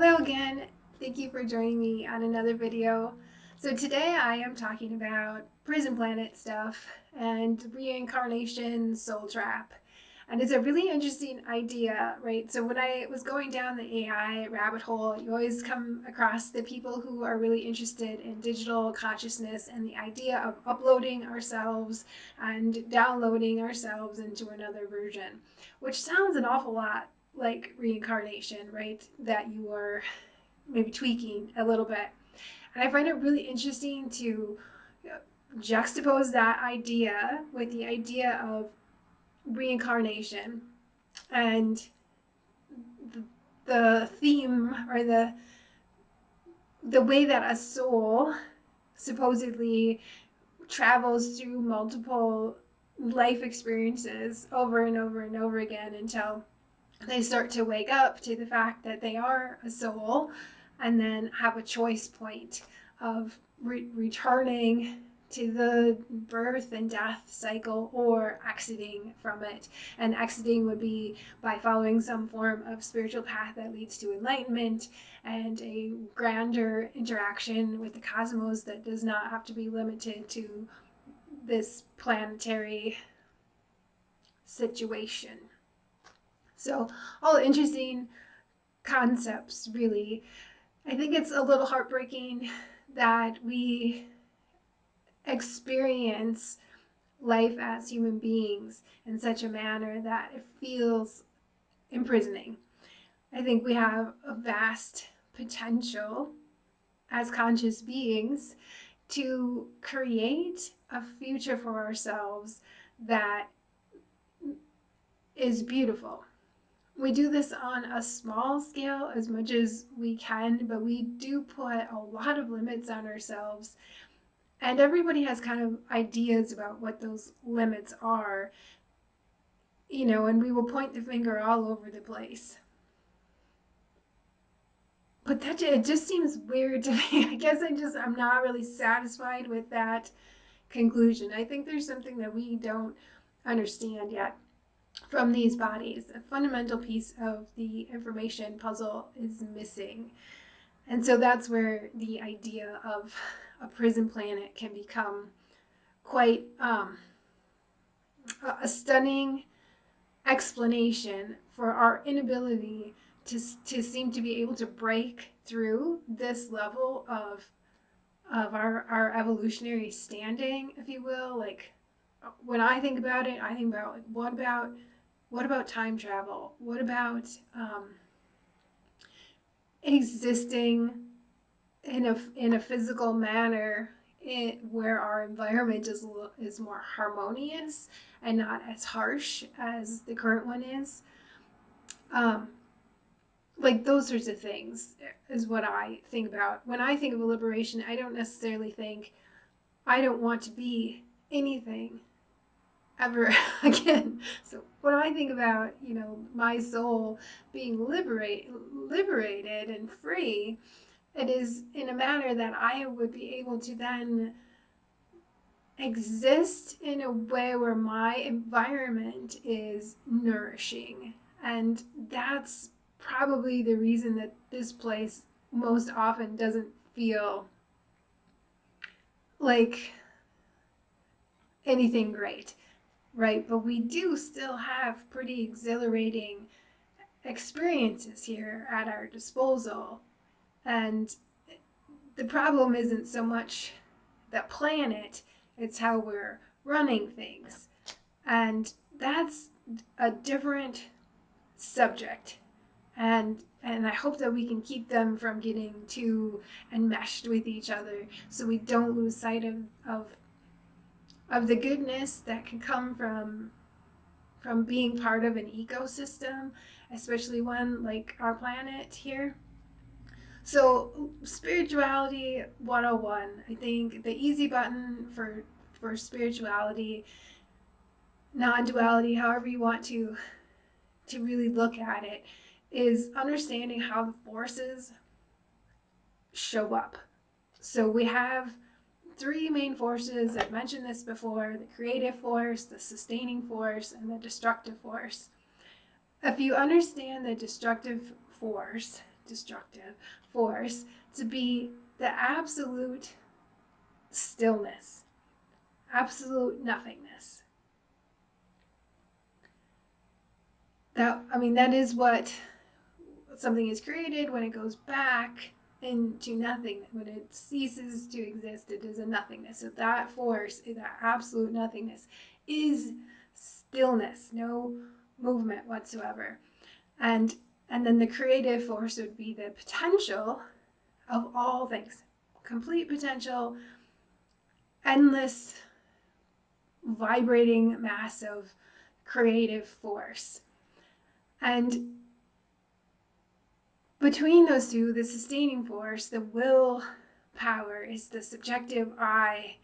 Hello again. Thank you for joining me on another video. So today I am talking about prison planet stuff and reincarnation, soul trap. And it's a really interesting idea, right? So when I was going down the AI rabbit hole, you always come across the people who are really interested in digital consciousness and the idea of uploading ourselves and downloading ourselves into another version, which sounds an awful lot like reincarnation, right? That you are maybe tweaking a little bit. And I find it really interesting to juxtapose that idea with the idea of reincarnation and the theme or the way that a soul supposedly travels through multiple life experiences over and over and over again until they start to wake up to the fact that they are a soul and then have a choice point of returning to the birth and death cycle or exiting from it. And exiting would be by following some form of spiritual path that leads to enlightenment and a grander interaction with the cosmos that does not have to be limited to this planetary situation. So, all interesting concepts, really. I think it's a little heartbreaking that we experience life as human beings in such a manner that it feels imprisoning. I think we have a vast potential as conscious beings to create a future for ourselves that is beautiful. We do this on a small scale as much as we can, but we do put a lot of limits on ourselves. And everybody has kind of ideas about what those limits are, and we will point the finger all over the place. But it just seems weird to me. I guess I'm not really satisfied with that conclusion. I think there's something that we don't understand yet from these bodies. A fundamental piece of the information puzzle is missing. And so that's where the idea of a prison planet can become quite a stunning explanation for our inability to seem to be able to break through this level of our evolutionary standing, if you will. Like, when I think about it, I think about, like, what about time travel? What about existing in a physical manner where our environment is more harmonious and not as harsh as the current one is? Um, like, those sorts of things is what I think about. When I think of a liberation, I don't necessarily think I don't want to be anything ever again. So when I think about, my soul being liberated and free, it is in a manner that I would be able to then exist in a way where my environment is nourishing. And that's probably the reason that this place most often doesn't feel like anything great, right? But we do still have pretty exhilarating experiences here at our disposal. And the problem isn't so much the planet, it's how we're running things. And that's a different subject. And I hope that we can keep them from getting too enmeshed with each other so we don't lose sight of the goodness that can come from being part of an ecosystem, especially one like our planet here. So, spirituality 101, I think the easy button for spirituality, non-duality, however you want to really look at it, is understanding how the forces show up. So we have three main forces. I've mentioned this before: the creative force, the sustaining force, and the destructive force. If you understand the destructive force destructive force to be the absolute stillness, absolute nothingness. That is what something is created when it goes back into nothing. When it ceases to exist, it is a nothingness. So that force, that absolute nothingness, is stillness, no movement whatsoever. And then the creative force would be the potential of all things, complete potential, endless vibrating mass of creative force. And between those two, the sustaining force, the will power, is the subjective I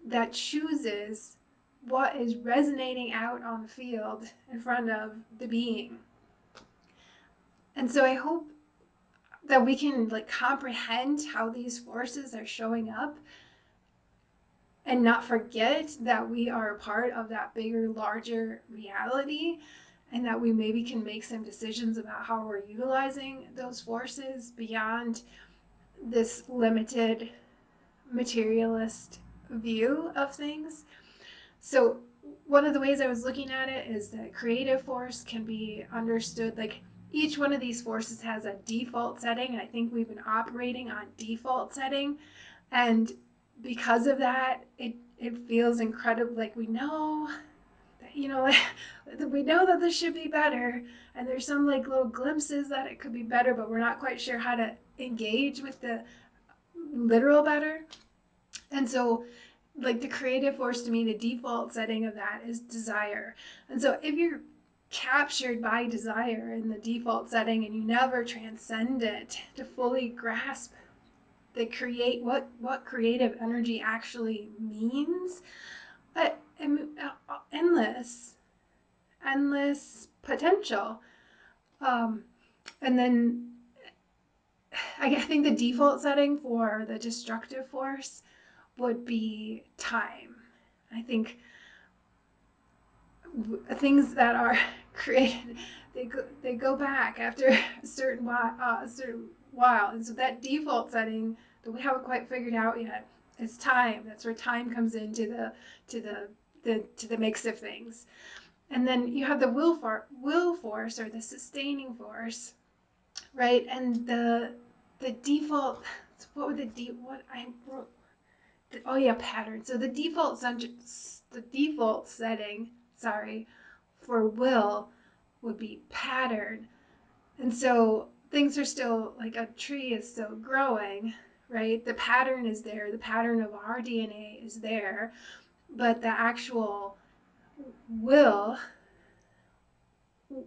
that chooses what is resonating out on the field in front of the being. And so I hope that we can comprehend how these forces are showing up and not forget that we are a part of that bigger, larger reality, and that we maybe can make some decisions about how we're utilizing those forces beyond this limited materialist view of things. So one of the ways I was looking at it is that creative force can be understood like each one of these forces has a default setting, and I think we've been operating on default setting. And because of that, it feels incredible. Like we know that, we know that this should be better, and there's some little glimpses that it could be better, but we're not quite sure how to engage with the literal better. And so the creative force, to me, the default setting of that is desire. And so if you're captured by desire in the default setting and you never transcend it to fully grasp what creative energy actually means, endless potential. And then I think the default setting for the destructive force would be time. I think things that are created, they go back after a certain while, and so that default setting that we haven't quite figured out yet is time. That's where time comes into the mix of things. And then you have the will force, or the sustaining force, right? And the default. What would pattern. So the default setting, for will would be pattern. And so things are still, like a tree is still growing, right? The pattern is there. The pattern of our DNA is there. But the actual will,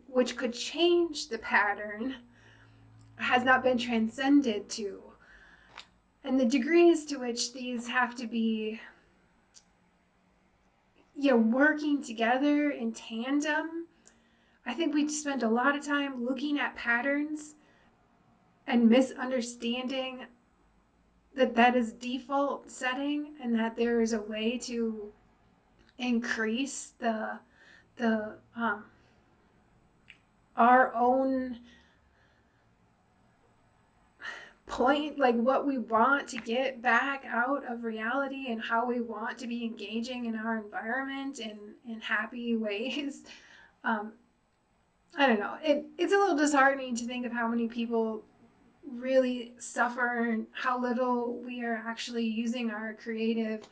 which could change the pattern, has not been transcended to. And the degrees to which these have to be working together in tandem. I think we spend a lot of time looking at patterns and misunderstanding that is default setting, and that there is a way to increase the our own point, like what we want to get back out of reality and how we want to be engaging in our environment in happy ways. I don't know. It's a little disheartening to think of how many people really suffer and how little we are actually using our creative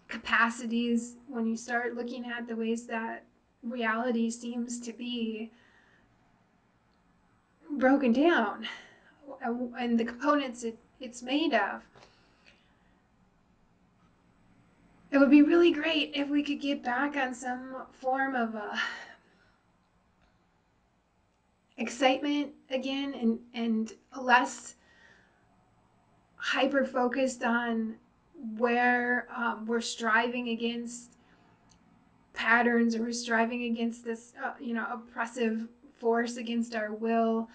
capacities when you start looking at the ways that reality seems to be broken down and the components it's made of. It would be really great if we could get back on some form of excitement again, and less hyper focused on where we're striving against patterns, or we're striving against this oppressive force against our will,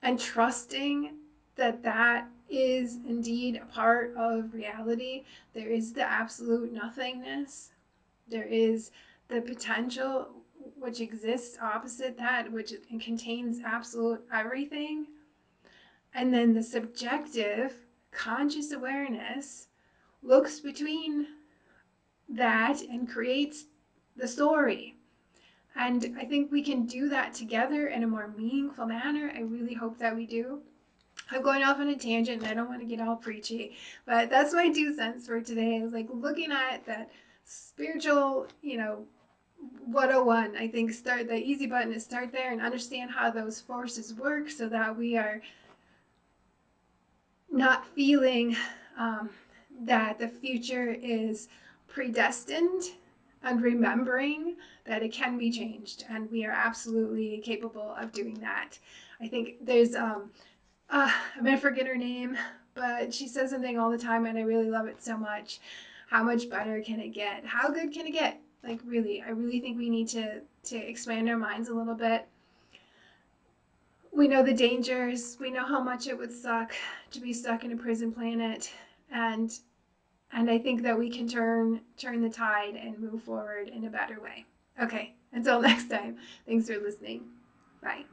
and trusting that is indeed a part of reality. There is the absolute nothingness. There is the potential which exists opposite that, which contains absolute everything. And then the subjective conscious awareness looks between that and creates the story. And I think we can do that together in a more meaningful manner. I really hope that we do. I'm going off on a tangent and I don't want to get all preachy, but that's my 2 cents for today. Is like looking at that spiritual, 101. I think start the easy button is start there and understand how those forces work so that we are not feeling that the future is predestined and remembering that it can be changed and we are absolutely capable of doing that. I think there's I'm gonna forget her name, but she says something all the time, and I really love it so much. How much better can it get? How good can it get? Like really, I really think we need to expand our minds a little bit. We know the dangers. We know how much it would suck to be stuck in a prison planet, and I think that we can turn the tide and move forward in a better way. Okay, until next time. Thanks for listening. Bye.